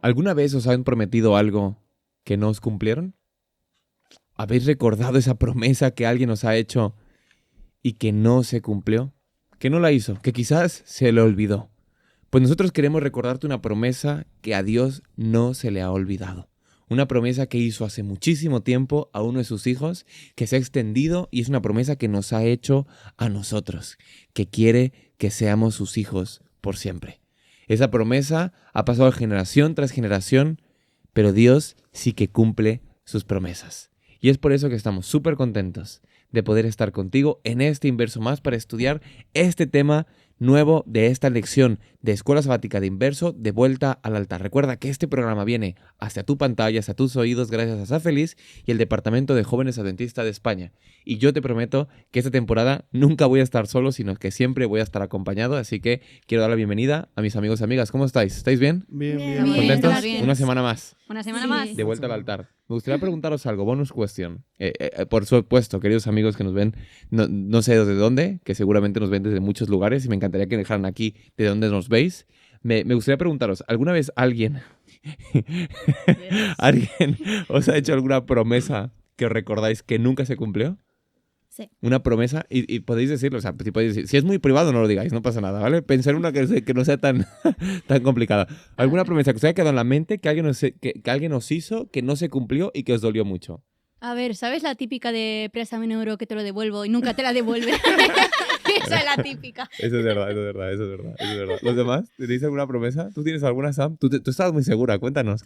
¿Alguna vez os han prometido algo que no os cumplieron? ¿Habéis recordado esa promesa que alguien os ha hecho y que no se cumplió? Que no la hizo, que quizás se le olvidó. Pues nosotros queremos recordarte una promesa que a Dios no se le ha olvidado. Una promesa que hizo hace muchísimo tiempo a uno de sus hijos, que se ha extendido y es una promesa que nos ha hecho a nosotros, que quiere que seamos sus hijos por siempre. Esa promesa ha pasado generación tras generación, pero Dios sí que cumple sus promesas. Y es por eso que estamos súper contentos de poder estar contigo en este Inverso Más para estudiar este tema nuevo de esta lección de Escuela Sabática de Inverso de vuelta al altar. Recuerda que este programa viene hacia tu pantalla, hacia tus oídos, gracias a Sa Feliz y el Departamento de Jóvenes Adventistas de España. Y yo te prometo que esta temporada nunca voy a estar solo, sino que siempre voy a estar acompañado. Así que quiero dar la bienvenida a mis amigos y amigas. ¿Cómo estáis? ¿Estáis bien? Bien. ¿Contentos? Bien. Una semana más. Una semana más. De vuelta al altar. Me gustaría preguntaros algo, bonus question. Por supuesto, queridos amigos que nos ven, no sé desde dónde, que seguramente nos ven desde muchos lugares y me encantaría que dejaran aquí de dónde nos veis. Me gustaría preguntaros, ¿alguna vez alguien os ha hecho alguna promesa que os recordáis que nunca se cumplió? Sí. Una promesa, y podéis decirlo, o sea, si podéis decir, si es muy privado no lo digáis, no pasa nada, ¿vale? Pensar una que no sea tan, tan complicada. ¿Alguna promesa que os haya quedado en la mente que alguien os hizo, que no se cumplió y que os dolió mucho? A ver, ¿sabes la típica de préstame un euro que te lo devuelvo y nunca te la devuelve? Esa es la típica. Eso es verdad. ¿Los demás? ¿Tenéis alguna promesa? ¿Tú tienes alguna, Sam? Tú estabas muy segura, cuéntanos.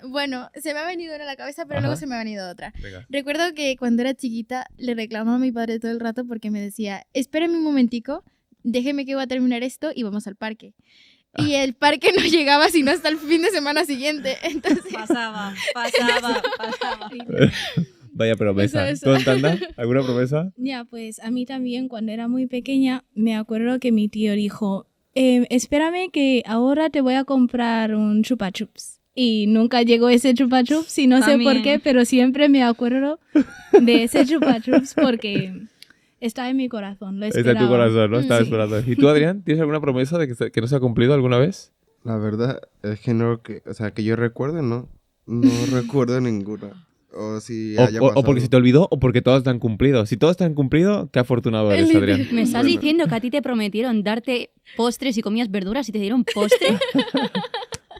Bueno, se me ha venido una a la cabeza, pero Ajá. luego se me ha venido otra. Venga. Recuerdo que cuando era chiquita le reclamaba a mi padre todo el rato porque me decía, espérame un momentico, déjeme que voy a terminar esto y vamos al parque. Y el parque no llegaba sino hasta el fin de semana siguiente. Entonces, Pasaba. Vaya promesa. Eso. ¿Tú, Tanda? ¿Alguna promesa? Ya, pues a mí también cuando era muy pequeña me acuerdo que mi tío dijo, espérame que ahora te voy a comprar un chupa chups. Y nunca llegó ese chupa chups y no sé por También. qué, pero siempre me acuerdo de ese chupa chups porque está en mi corazón, lo Está en esperaba. tu corazón, ¿no? Estaba Sí. esperando. ¿Y tú, Adrián? ¿Tienes alguna promesa de que no se ha cumplido alguna vez? La verdad es que no, o sea, que yo recuerde, no recuerdo ninguna. O si haya O pasado. porque se te olvidó o porque todos te han cumplido. Si todos te han cumplido, qué afortunado eres, Adrián. ¿Me estás Bueno. diciendo que a ti te prometieron darte postres y comías verduras y te dieron postre?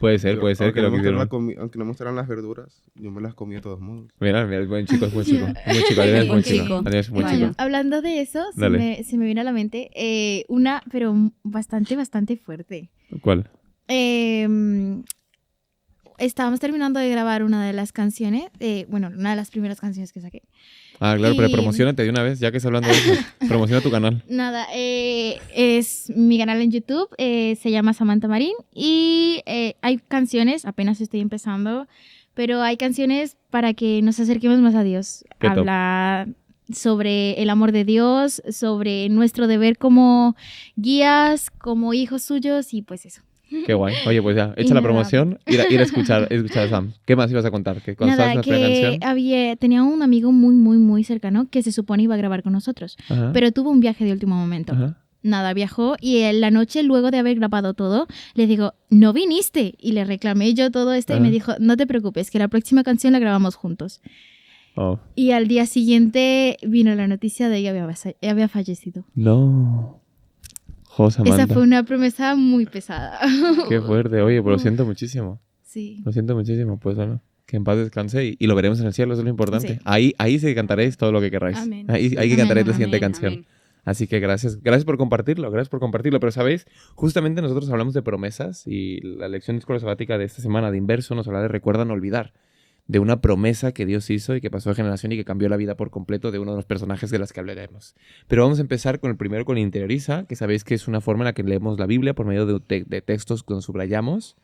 Puede ser Aunque que lo no mostraran quisieron. aunque no mostraran las verduras, yo me las comí de todos modos. Mira, es buen chico, es buen chico. Adrián es buen Buen chico. chico. Adrián es buen Vaya. chico. hablando de eso, Dale. se me vino a la mente una, pero bastante fuerte. ¿Cuál? Estábamos terminando de grabar una de las canciones, una de las primeras canciones que saqué. Ah, claro, pero Y- promocionate de una vez, ya que estás hablando de eso. Promociona tu canal. Nada, es mi canal en YouTube, se llama Samantha Marín y hay canciones, apenas estoy empezando, pero hay canciones para que nos acerquemos más a Dios. Qué top. Habla sobre el amor de Dios, sobre nuestro deber como guías, como hijos suyos y pues eso. Qué guay. Oye, pues ya, echa Y la nada. promoción, ir a escuchar a Sam. ¿Qué más ibas a contar? Que cuando Nada, estabas en la primera que canción. tenía un amigo muy cercano que se supone iba a grabar con nosotros, Ajá, pero tuvo un viaje de último momento. ajá. Nada, viajó y en la noche, luego de haber grabado todo, le digo, no viniste. Y le reclamé yo todo esto y me dijo, no te preocupes, que la próxima canción la grabamos juntos. Oh. Y al día siguiente vino la noticia de que había fallecido. No. Jo, Samantha. Esa fue una promesa muy pesada. Qué fuerte. Oye, pues lo siento muchísimo. Sí. Lo siento muchísimo. Pues bueno, que en paz descanse y lo veremos en el cielo, eso es lo importante. Sí. Ahí sí que cantaréis todo lo que queráis. Amén. Ahí que Amén, cantaréis la amén, siguiente canción. Así que gracias por compartirlo, Pero sabéis, justamente nosotros hablamos de promesas y la lección de escuela sabática de esta semana de Inverso nos habla de recuerda no olvidar, de una promesa que Dios hizo y que pasó de generación y que cambió la vida por completo de uno de los personajes de los que hablaremos. Pero vamos a empezar con el primero, con Interioriza, que sabéis que es una forma en la que leemos la Biblia por medio de textos que subrayamos.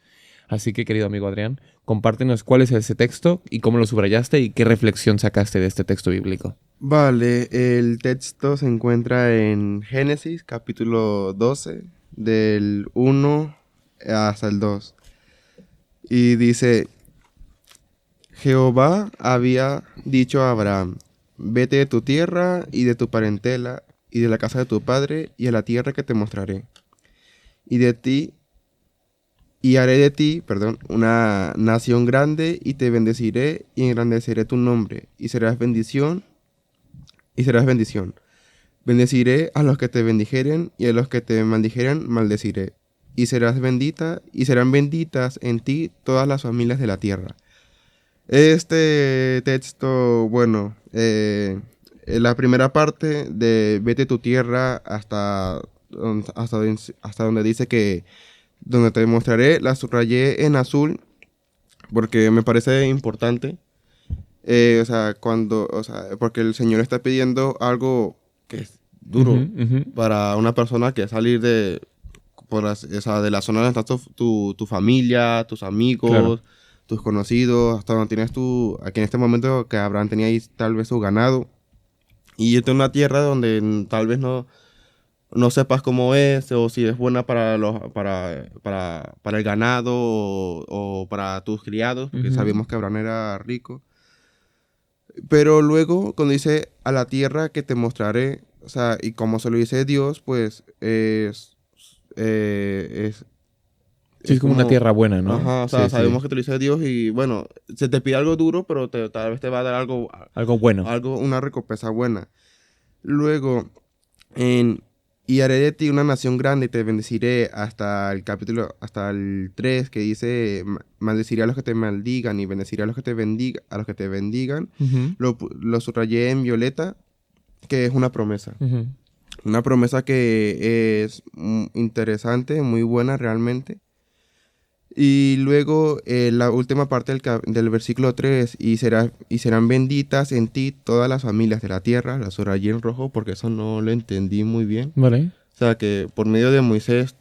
Así que, querido amigo Adrián, compártenos cuál es ese texto y cómo lo subrayaste y qué reflexión sacaste de este texto bíblico. Vale, el texto se encuentra en Génesis, capítulo 12, del 1 hasta el 2. Y dice, Jehová había dicho a Abraham, vete de tu tierra y de tu parentela y de la casa de tu padre y a la tierra que te mostraré. Y de ti y haré de ti, una nación grande, y te bendeciré y engrandeceré tu nombre, y serás bendición. Bendeciré a los que te bendijeren, y a los que te maldijeren maldeciré. Y serás bendita, y serán benditas en ti todas las familias de la tierra. Este texto, bueno, la primera parte de vete tu tierra hasta donde dice que donde te mostraré, la subrayé en azul porque me parece importante. Porque el Señor está pidiendo algo que es duro para una persona que salir de la zona donde está tu familia, tus amigos, claro, tus conocidos, hasta donde tienes aquí en este momento que Abraham tenía ahí tal vez su ganado, y irte a una tierra donde tal vez no sepas cómo es, o si es buena para el ganado o para tus criados, porque sabemos que Abraham era rico. Pero luego, cuando dice a la tierra que te mostraré, o sea, y como se lo dice Dios, pues sí, es como una tierra buena, ¿no? Ajá, o sea, sabemos que te lo dice Dios, y bueno, se te pide algo duro, pero tal vez te va a dar algo bueno. Una recompensa buena. Luego, y haré de ti una nación grande y te bendeciré, hasta el 3, que dice, maldeciré a los que te maldigan y bendeciré a los que te bendigan. Lo subrayé en violeta, que es una promesa. Una promesa que es interesante, muy buena realmente. Y luego la última parte del versículo 3, y serán benditas en ti todas las familias de la tierra. La subrayé en rojo porque eso no lo entendí muy bien. Vale. O sea, que por medio de Moisés,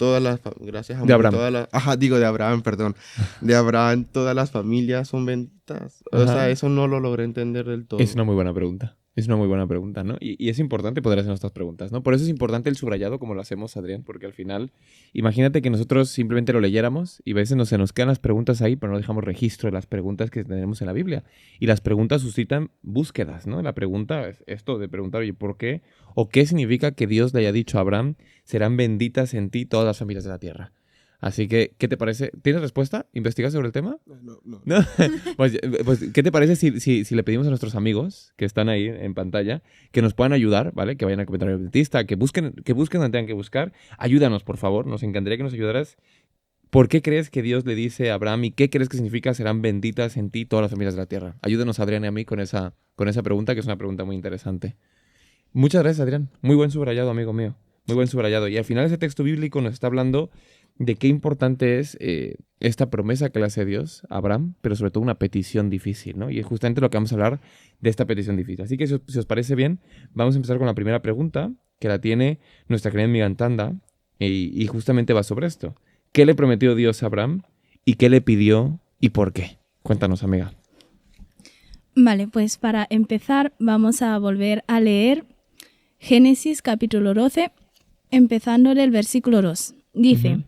gracias a de Abraham. De Abraham, perdón. De Abraham, todas las familias son benditas. O sea, eso no lo logré entender del todo. Es una muy buena pregunta. Es una muy buena pregunta, ¿no? Y es importante poder hacer estas preguntas, ¿no? Por eso es importante el subrayado como lo hacemos, Adrián, porque al final, imagínate que nosotros simplemente lo leyéramos y a veces se nos quedan las preguntas ahí, pero no dejamos registro de las preguntas que tenemos en la Biblia. Y las preguntas suscitan búsquedas, ¿no? La pregunta es esto de preguntar, oye, ¿por qué? ¿O qué significa que Dios le haya dicho a Abraham, serán benditas en ti todas las familias de la tierra? Así que, ¿qué te parece? ¿Tienes respuesta? ¿Investigas sobre el tema? No. Pues, ¿qué te parece si le pedimos a nuestros amigos que están ahí en pantalla que nos puedan ayudar, ¿vale? Que vayan al comentario adventista, que busquen donde tengan que buscar. Ayúdanos, por favor. Nos encantaría que nos ayudaras. ¿Por qué crees que Dios le dice a Abraham y qué crees que significa serán benditas en ti todas las familias de la tierra? Ayúdanos, Adrián, y a mí con esa pregunta, que es una pregunta muy interesante. Muchas gracias, Adrián. Muy buen subrayado, amigo mío. Muy buen subrayado. Y al final ese texto bíblico nos está hablando de qué importante es esta promesa que le hace Dios a Abraham, pero sobre todo una petición difícil, ¿no? Y es justamente lo que vamos a hablar de esta petición difícil. Así que si os parece bien, vamos a empezar con la primera pregunta, que la tiene nuestra querida amiga Antanda, y justamente va sobre esto. ¿Qué le prometió Dios a Abraham y qué le pidió y por qué? Cuéntanos, amiga. Vale, pues para empezar vamos a volver a leer Génesis capítulo 12, empezando del versículo 2. Dice,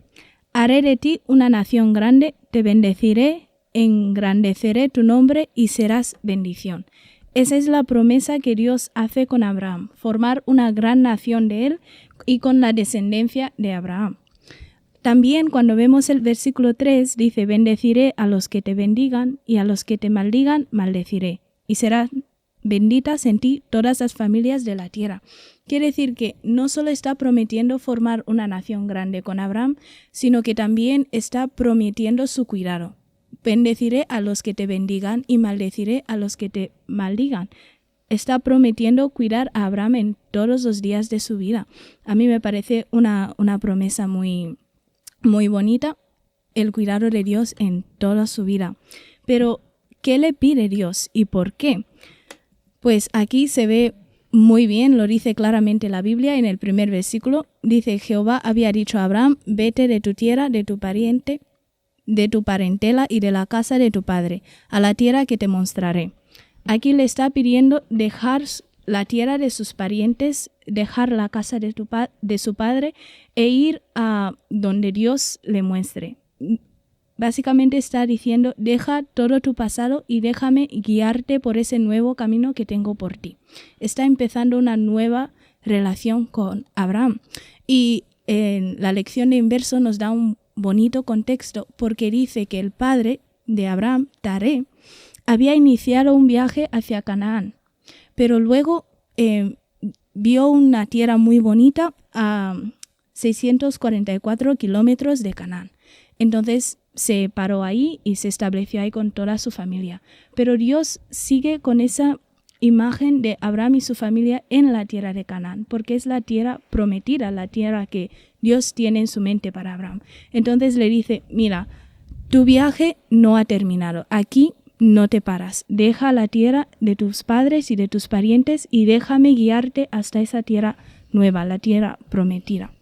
haré de ti una nación grande, te bendeciré, engrandeceré tu nombre y serás bendición. Esa es la promesa que Dios hace con Abraham, formar una gran nación de él y con la descendencia de Abraham. También cuando vemos el versículo 3 dice, bendeciré a los que te bendigan y a los que te maldigan maldeciré, y serán benditas en ti todas las familias de la tierra. Quiere decir que no solo está prometiendo formar una nación grande con Abraham, sino que también está prometiendo su cuidado. Bendeciré a los que te bendigan y maldeciré a los que te maldigan. Está prometiendo cuidar a Abraham en todos los días de su vida. A mí me parece una promesa muy, muy bonita, el cuidado de Dios en toda su vida. Pero, ¿qué le pide Dios y por qué? Pues aquí se ve muy bien, lo dice claramente la Biblia en el primer versículo. Dice, Jehová había dicho a Abraham, vete de tu tierra, de tu pariente, de tu parentela y de la casa de tu padre, a la tierra que te mostraré. Aquí le está pidiendo dejar la tierra de sus parientes, dejar la casa de su padre e ir a donde Dios le muestre. Básicamente está diciendo, deja todo tu pasado y déjame guiarte por ese nuevo camino que tengo por ti. Está empezando una nueva relación con Abraham. Y en la lección de inverso nos da bonito contexto porque dice que el padre de Abraham, Taré, había iniciado un viaje hacia Canaán, pero luego vio una tierra muy bonita a 644 kilómetros de Canaán. Entonces se paró ahí y se estableció ahí con toda su familia. Pero Dios sigue con esa imagen de Abraham y su familia en la tierra de Canaán, porque es la tierra prometida, la tierra que Dios tiene en su mente para Abraham. Entonces le dice, mira, tu viaje no ha terminado, aquí no te paras, deja la tierra de tus padres y de tus parientes y déjame guiarte hasta esa tierra nueva, la tierra prometida.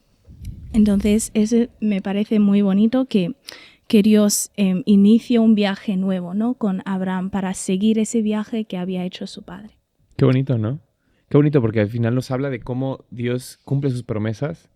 Entonces, eso me parece muy bonito que Dios inicie un viaje nuevo, ¿no? Con Abraham para seguir ese viaje que había hecho su padre. Qué bonito, ¿no? Qué bonito porque al final nos habla de cómo Dios cumple sus promesas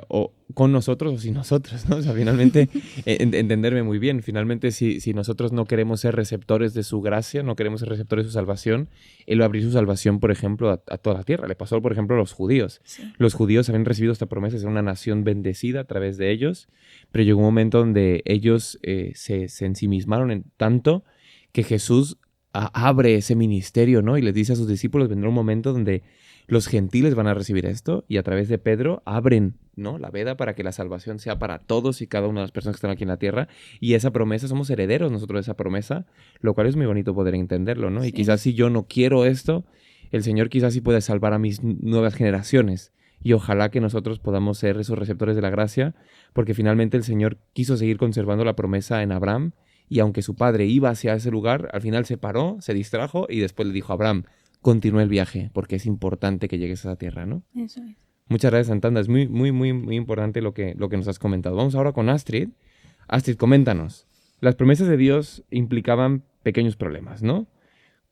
o con nosotros o sin nosotros, ¿no? O sea, finalmente, entenderme muy bien, finalmente si nosotros no queremos ser receptores de su gracia, no queremos ser receptores de su salvación, Él va a abrir su salvación, por ejemplo, a toda la tierra. Le pasó, por ejemplo, a los judíos. Sí. Los judíos habían recibido esta promesa de ser una nación bendecida a través de ellos, pero llegó un momento donde ellos se ensimismaron en tanto que Jesús abre ese ministerio, ¿no? Y les dice a sus discípulos, vendrá un momento donde los gentiles van a recibir esto y a través de Pedro abren, ¿no?, la veda para que la salvación sea para todos y cada una de las personas que están aquí en la tierra. Y esa promesa, somos herederos nosotros de esa promesa, lo cual es muy bonito poder entenderlo, ¿no? Sí. Y quizás si yo no quiero esto, el Señor quizás sí puede salvar a mis nuevas generaciones. Y ojalá que nosotros podamos ser esos receptores de la gracia, porque finalmente el Señor quiso seguir conservando la promesa en Abraham. Y aunque su padre iba hacia ese lugar, al final se paró, se distrajo y después le dijo a Abraham, continúa el viaje, porque es importante que llegues a esa tierra, ¿no? Eso es. Muchas gracias, Santanda. Es muy, muy, muy, muy importante lo que nos has comentado. Vamos ahora con Astrid. Astrid, coméntanos. Las promesas de Dios implicaban pequeños problemas, ¿no?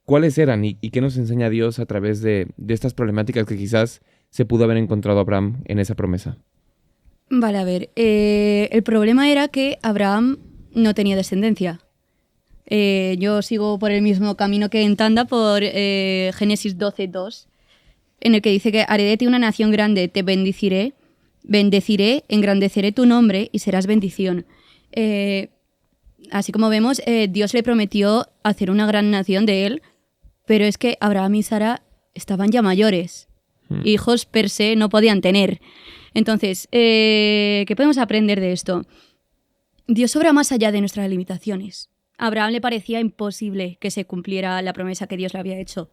¿Cuáles eran y qué nos enseña Dios a través de estas problemáticas que quizás se pudo haber encontrado Abraham en esa promesa? Vale, a ver. El problema era que Abraham no tenía descendencia. Yo sigo por el mismo camino que en Tanda, por Génesis 12:2, en el que dice que haré de ti una nación grande, te bendeciré, engrandeceré tu nombre y serás bendición. Así como vemos, Dios le prometió hacer una gran nación de él, pero es que Abraham y Sara estaban ya mayores. Hijos per se no podían tener. Entonces, ¿qué podemos aprender de esto? Dios obra más allá de nuestras limitaciones. A Abraham le parecía imposible que se cumpliera la promesa que Dios le había hecho,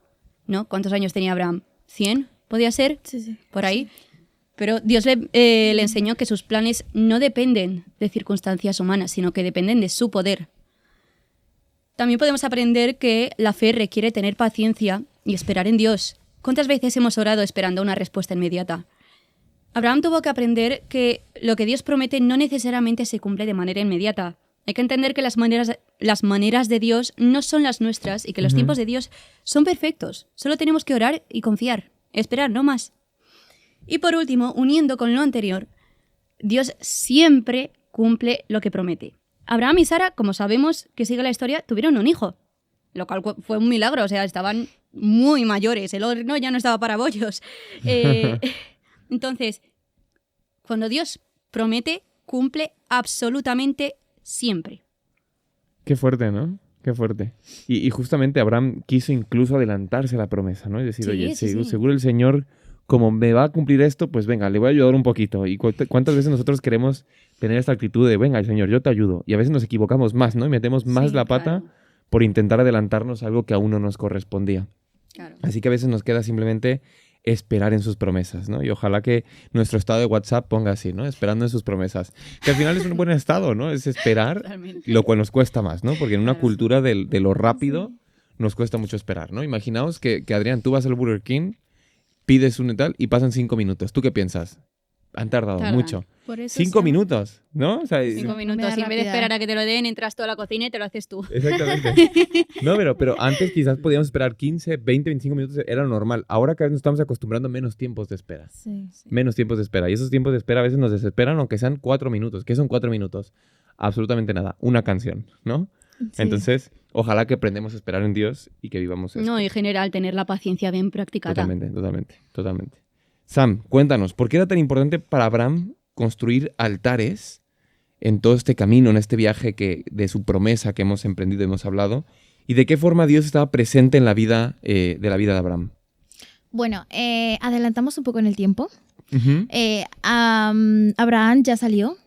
¿no? ¿Cuántos años tenía Abraham? ¿100? ¿Podía ser? Sí. Por ahí. Sí. Pero Dios le enseñó que sus planes no dependen de circunstancias humanas, sino que dependen de su poder. También podemos aprender que la fe requiere tener paciencia y esperar en Dios. ¿Cuántas veces hemos orado esperando una respuesta inmediata? Abraham tuvo que aprender que lo que Dios promete no necesariamente se cumple de manera inmediata. Hay que entender que las maneras de Dios no son las nuestras y que los tiempos de Dios son perfectos. Solo tenemos que orar y confiar. Esperar, no más. Y por último, uniendo con lo anterior, Dios siempre cumple lo que promete. Abraham y Sara, como sabemos que sigue la historia, tuvieron un hijo, lo cual fue un milagro. O sea, estaban muy mayores. El horno ya no estaba para bollos. Entonces, cuando Dios promete, cumple absolutamente siempre. Qué fuerte, ¿no? Qué fuerte. Y justamente Abraham quiso incluso adelantarse a la promesa, ¿no? Es decir, sí, oye, sí. Seguro el Señor, como me va a cumplir esto, pues venga, le voy a ayudar un poquito. ¿Y cuántas veces nosotros queremos tener esta actitud de, venga, Señor, yo te ayudo? Y a veces nos equivocamos más, ¿no? Y metemos más la pata por intentar adelantarnos a algo que aún no nos correspondía. Claro. Así que a veces nos queda simplemente esperar en sus promesas, ¿no? Y ojalá que nuestro estado de WhatsApp ponga así, ¿no? Esperando en sus promesas. Que al final es un buen estado, ¿no? Es esperar, lo cual nos cuesta más, ¿no? Porque en una cultura de lo rápido nos cuesta mucho esperar, ¿no? Imaginaos que Adrián, tú vas al Burger King, pides un y tal y pasan 5 minutos. ¿Tú qué piensas? Han tardado mucho. 5 minutos, ¿no? O sea, 5 minutos. Y en vez de esperar a que te lo den, entras tú a la cocina y te lo haces tú. Exactamente. No, pero antes quizás podíamos esperar 15, 20, 25 minutos. Era normal. Ahora cada vez nos estamos acostumbrando a menos tiempos de espera. Sí. Menos tiempos de espera. Y esos tiempos de espera a veces nos desesperan, aunque sean 4 minutos. ¿Qué son 4 minutos? Absolutamente nada. Una canción, ¿no? Sí. Entonces, ojalá que aprendamos a esperar en Dios y que vivamos esto. No, en general, tener la paciencia bien practicada. Totalmente. Sam, cuéntanos, ¿por qué era tan importante para Abraham construir altares en todo este camino, en este viaje de su promesa que hemos emprendido y hemos hablado, y de qué forma Dios estaba presente en la vida de Abraham. Bueno, adelantamos un poco en el tiempo. Uh-huh. Abraham ya salió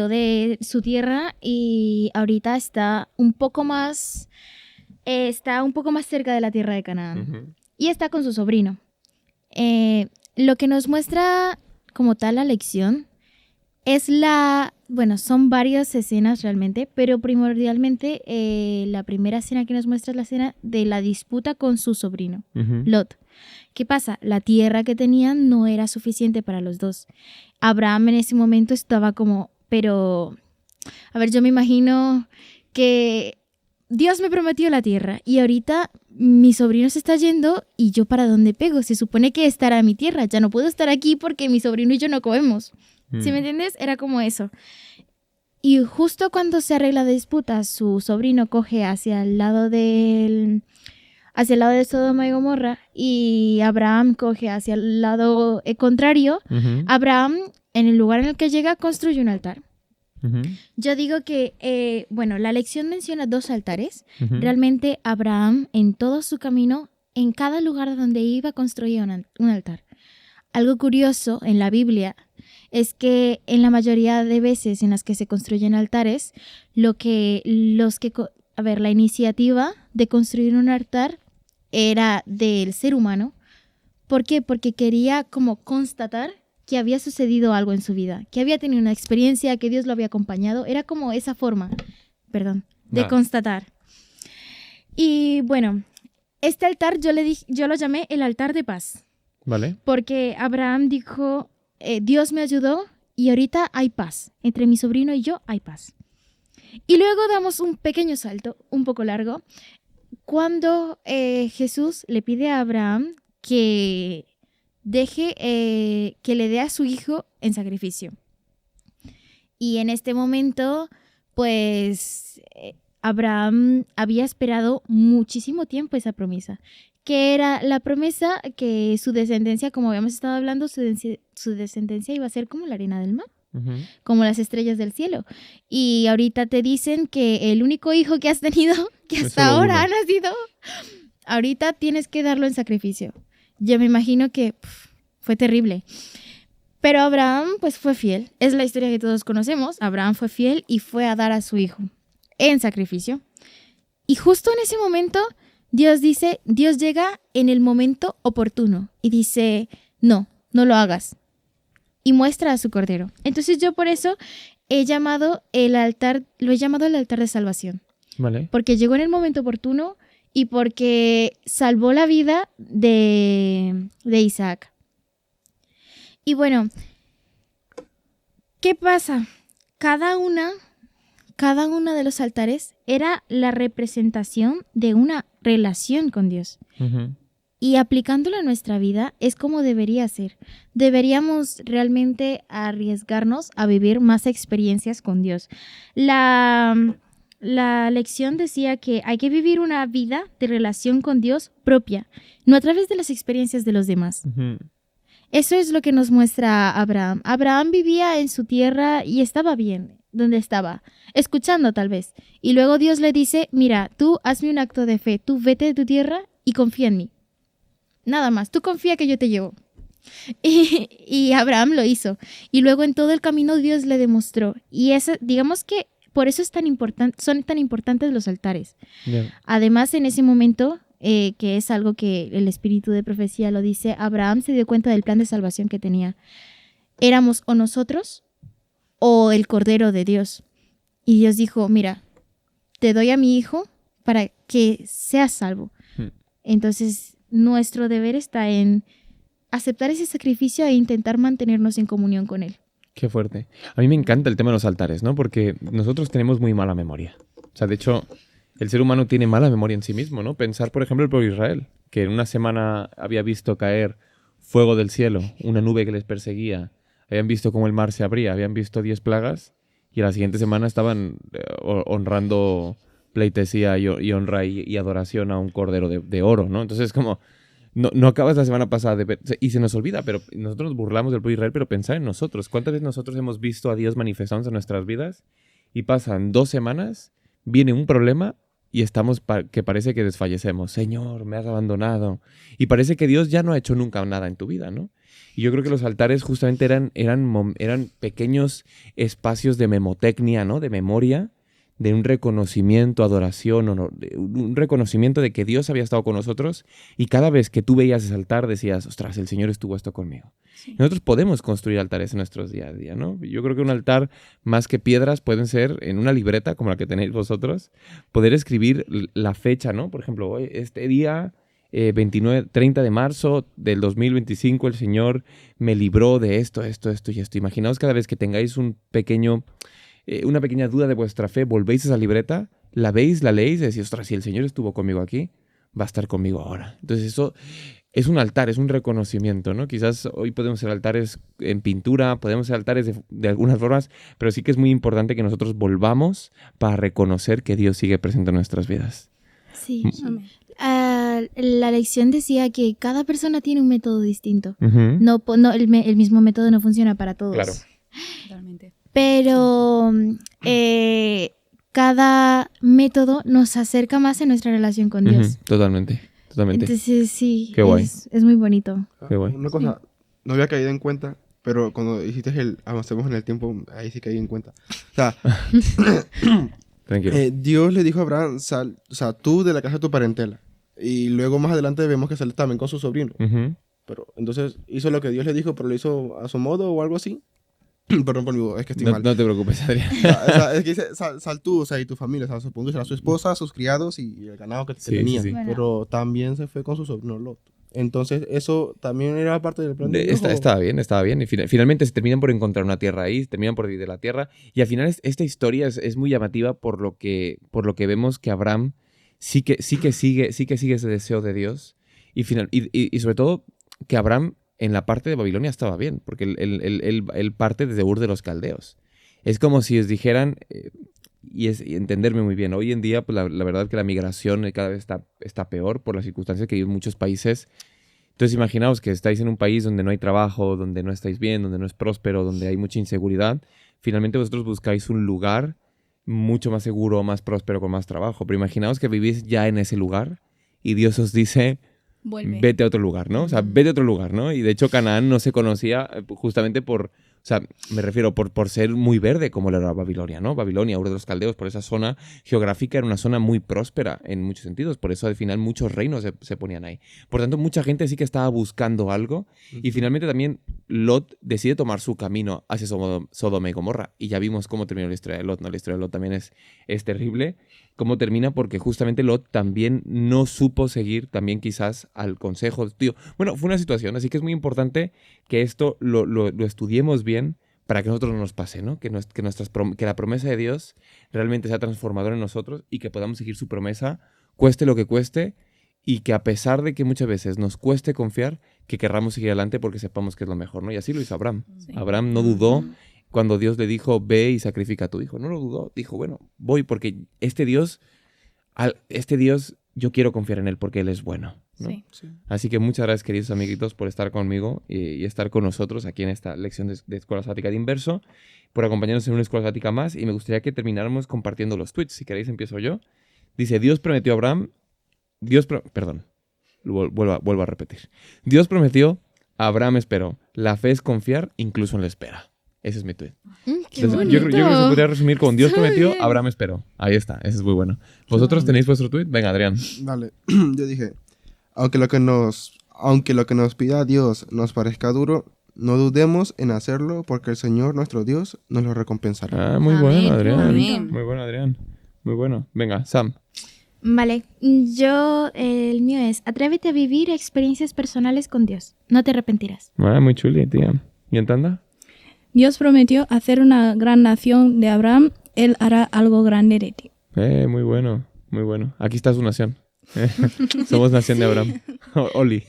de su tierra y ahorita está un poco más cerca de la tierra de Canaán. Uh-huh. Y está con su sobrino. Lo que nos muestra como tal la lección es son varias escenas realmente, pero primordialmente la primera escena que nos muestra es la escena de la disputa con su sobrino, Uh-huh. Lot. ¿Qué pasa? La tierra que tenían no era suficiente para los dos. Abraham en ese momento estaba como, pero, a ver, yo me imagino que Dios me prometió la tierra y ahorita mi sobrino se está yendo y yo para dónde pego. Se supone que estará mi tierra, ya no puedo estar aquí porque mi sobrino y yo no comemos. ¿Sí me entiendes? Era como eso. Y justo cuando se arregla la disputa, su sobrino coge hacia el lado de Sodoma y Gomorra y Abraham coge hacia el lado contrario. Uh-huh. Abraham, en el lugar en el que llega, construye un altar. Uh-huh. Yo digo que, la lección menciona 2 altares. Uh-huh. Realmente Abraham, en todo su camino, en cada lugar donde iba, construía un altar. Algo curioso en la Biblia es que en la mayoría de veces en las que se construyen altares, la iniciativa de construir un altar era del ser humano. ¿Por qué? Porque quería como constatar que había sucedido algo en su vida, que había tenido una experiencia, que Dios lo había acompañado. Era como esa forma, de constatar. Y bueno, este altar yo lo llamé el altar de paz. Vale. Porque Abraham dijo, Dios me ayudó y ahorita hay paz. Entre mi sobrino y yo hay paz. Y luego damos un pequeño salto, un poco largo, cuando Jesús le pide a Abraham que le dé a su hijo en sacrificio. Y en este momento, pues, Abraham había esperado muchísimo tiempo esa promesa, que era la promesa que su descendencia, como habíamos estado hablando, su descendencia iba a ser como la arena del mar, Uh-huh. como las estrellas del cielo. Y ahorita te dicen que el único hijo que has tenido, que hasta ahora ha nacido, ahorita tienes que darlo en sacrificio. Yo me imagino que fue terrible. Pero Abraham pues fue fiel. Es la historia que todos conocemos. Abraham fue fiel y fue a dar a su hijo en sacrificio. Y justo en ese momento Dios llega en el momento oportuno y dice, no lo hagas. Y muestra a su cordero. Entonces yo por eso lo he llamado el altar de salvación. Vale. Porque llegó en el momento oportuno y porque salvó la vida de Isaac. Y bueno, ¿qué pasa? Cada una de los altares era la representación de una relación con Dios. Uh-huh. Y aplicándolo a nuestra vida es como debería ser. Deberíamos realmente arriesgarnos a vivir más experiencias con Dios. La lección decía que hay que vivir una vida de relación con Dios propia, no a través de las experiencias de los demás. Uh-huh. Eso es lo que nos muestra Abraham. Abraham vivía en su tierra y estaba bien donde estaba, escuchando tal vez. Y luego Dios le dice, mira, tú hazme un acto de fe, tú vete de tu tierra y confía en mí. Nada más, tú confía que yo te llevo. Y Abraham lo hizo. Y luego en todo el camino Dios le demostró. Y digamos que por eso son tan importantes los altares. Yeah. Además, en ese momento, que es algo que el espíritu de profecía lo dice, Abraham se dio cuenta del plan de salvación que tenía. Éramos o nosotros o el Cordero de Dios. Y Dios dijo, mira, te doy a mi hijo para que seas salvo. Entonces, nuestro deber está en aceptar ese sacrificio e intentar mantenernos en comunión con él. Qué fuerte. A mí me encanta el tema de los altares, ¿no? Porque nosotros tenemos muy mala memoria. O sea, de hecho, el ser humano tiene mala memoria en sí mismo, ¿no? Pensar, por ejemplo, el pueblo de Israel, que en una semana había visto caer fuego del cielo, una nube que les perseguía, habían visto cómo el mar se abría, habían visto 10 plagas y a la siguiente semana estaban honrando pleitesía y honra y adoración a un cordero de oro, ¿no? Entonces, como No acabas la semana pasada de ver, y se nos olvida, pero nosotros nos burlamos del pueblo de Israel, pero pensar en nosotros. ¿Cuántas veces nosotros hemos visto a Dios manifestándose en nuestras vidas y pasan 2 semanas, viene un problema y estamos que parece que desfallecemos? Señor, me has abandonado. Y parece que Dios ya no ha hecho nunca nada en tu vida, ¿no? Y yo creo que los altares justamente eran pequeños espacios de memotecnia, ¿no? De memoria, de un reconocimiento, adoración, un reconocimiento de que Dios había estado con nosotros, y cada vez que tú veías ese altar decías, ostras, el Señor estuvo esto conmigo. Sí. Nosotros podemos construir altares en nuestros día a día, ¿no? Yo creo que un altar, más que piedras, pueden ser en una libreta como la que tenéis vosotros, poder escribir la fecha, ¿no? Por ejemplo, este día 30 de marzo del 2025 el Señor me libró de esto y esto. Imaginaos cada vez que tengáis una pequeña duda de vuestra fe, volvéis a esa libreta, la veis, la leéis y decís, ostras, si el Señor estuvo conmigo aquí, va a estar conmigo ahora. Entonces eso es un altar, es un reconocimiento, ¿no? Quizás hoy podemos ser altares en pintura, podemos ser altares de algunas formas, pero sí que es muy importante que nosotros volvamos para reconocer que Dios sigue presente en nuestras vidas. Sí. La lección decía que cada persona tiene un método distinto. El mismo método no funciona para todos. Claro. Totalmente. Pero cada método nos acerca más en nuestra relación con Dios. Totalmente. Entonces sí, qué guay. Es muy bonito. Qué guay. Una cosa, no había caído en cuenta, pero cuando hiciste avancemos en el tiempo, ahí sí caí en cuenta. O sea, tranquilo. Dios le dijo a Abraham, sal, o sea, tú de la casa de tu parentela. Y luego más adelante vemos que sale también con su sobrino. Pero entonces hizo lo que Dios le dijo, pero lo hizo a su modo o algo así. Perdón por mi voz, es que estoy mal. No te preocupes, Adrián. O sea, es que dice, sal tú, o sea, y tu familia. O sea, supongo que será su esposa, sus criados y el ganado que tenía. Sí. Bueno. Pero también se fue con su sobrino Lot. Entonces, eso también era parte del plan de Dios. Estaba bien. Y finalmente se terminan por encontrar una tierra ahí, terminan por dividir la tierra. Y al final esta historia es muy llamativa por lo que vemos que Abraham sí que sigue ese deseo de Dios. Y sobre todo que Abraham en la parte de Babilonia estaba bien, porque él parte desde Ur de los Caldeos. Es como si os dijeran, y entenderme muy bien, hoy en día pues la verdad que la migración cada vez está peor por las circunstancias que viven muchos países. Entonces imaginaos que estáis en un país donde no hay trabajo, donde no estáis bien, donde no es próspero, donde hay mucha inseguridad. Finalmente vosotros buscáis un lugar mucho más seguro, más próspero, con más trabajo. Pero imaginaos que vivís ya en ese lugar y Dios os dice, vete a otro lugar, ¿no? O sea, vete a otro lugar, ¿no? Y de hecho Canaán no se conocía justamente por ser muy verde como era Babilonia, ¿no? Babilonia, Ur de los Caldeos, por esa zona geográfica era una zona muy próspera en muchos sentidos. Por eso al final muchos reinos se ponían ahí. Por tanto, mucha gente sí que estaba buscando algo. Y finalmente también Lot decide tomar su camino hacia Sodoma y Gomorra. Y ya vimos cómo terminó la historia de Lot, ¿no? La historia de Lot también es terrible. Cómo termina porque justamente Lot también no supo seguir también quizás al consejo del tío. Bueno, fue una situación, así que es muy importante que esto lo estudiemos bien para que a nosotros no nos pase, ¿no? Que la promesa de Dios realmente sea transformadora en nosotros y que podamos seguir su promesa, cueste lo que cueste, y que a pesar de que muchas veces nos cueste confiar, que querramos seguir adelante porque sepamos que es lo mejor, ¿no? Y así lo hizo Abraham. Sí. Abraham no dudó cuando Dios le dijo, ve y sacrifica a tu hijo. No lo dudó, dijo, bueno, voy porque este Dios, yo quiero confiar en él porque él es bueno, ¿no? Sí. Así que muchas gracias, queridos amiguitos, por estar conmigo y estar con nosotros aquí en esta lección de Escuela Sabática de Inverso, por acompañarnos en una Escuela Sabática más, y me gustaría que termináramos compartiendo los tweets. Si queréis, empiezo yo. Dice, Dios prometió a Abraham, vuelvo a repetir. Dios prometió, Abraham esperó. La fe es confiar incluso en la espera. Ese es mi tweet. Qué bonito. Yo creo que se podría resumir con Dios prometió, Abraham esperó. Ahí está, ese es muy bueno. ¿Vosotros tenéis vuestro tweet? Venga, Adrián. Vale, yo dije, aunque lo que nos pida Dios nos parezca duro, no dudemos en hacerlo porque el Señor, nuestro Dios, nos lo recompensará. Muy bueno, Adrián. Amén. Muy bueno, Adrián. Muy bueno. Venga, Sam. Vale, el mío es, atrévete a vivir experiencias personales con Dios. No te arrepentirás. Muy chuli, tía. ¿Y Entanda? Dios prometió hacer una gran nación de Abraham. Él hará algo grande de ti. Muy bueno, muy bueno. Aquí está su nación. Somos nación de Abraham. Oli.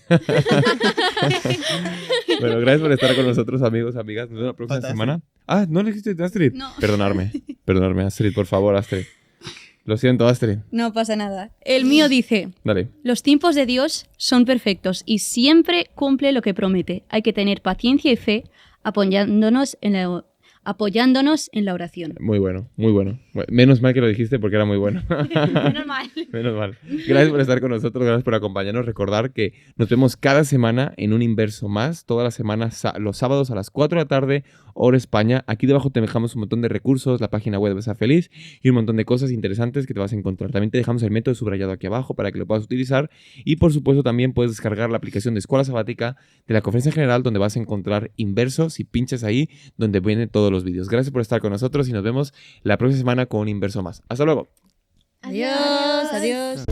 Bueno, gracias por estar con nosotros, amigos, amigas. Nos vemos la próxima semana. ¿No le dijiste Astrid? No. Perdonarme, Astrid, por favor, Astrid. Lo siento, Astrid. No pasa nada. El mío dice, Dale. los tiempos de Dios son perfectos y siempre cumple lo que promete. Hay que tener paciencia y fe apoyándonos en la oración. Muy bueno, muy bueno. Menos mal que lo dijiste porque era muy bueno. Menos mal. Menos mal. Gracias por estar con nosotros, gracias por acompañarnos. Recordar que nos vemos cada semana en un Inverso Más, todas las semanas, los sábados a las 4 de la tarde, hora España. Aquí debajo te dejamos un montón de recursos, la página web de Besa Feliz y un montón de cosas interesantes que te vas a encontrar. También te dejamos el método subrayado aquí abajo para que lo puedas utilizar. Y por supuesto también puedes descargar la aplicación de Escuela Sabática de la Conferencia General, donde vas a encontrar Inverso. Si pinchas ahí, donde vienen todos los vídeos. Gracias por estar con nosotros y nos vemos la próxima semana con un Inverso Más. Hasta luego. Adiós, adiós.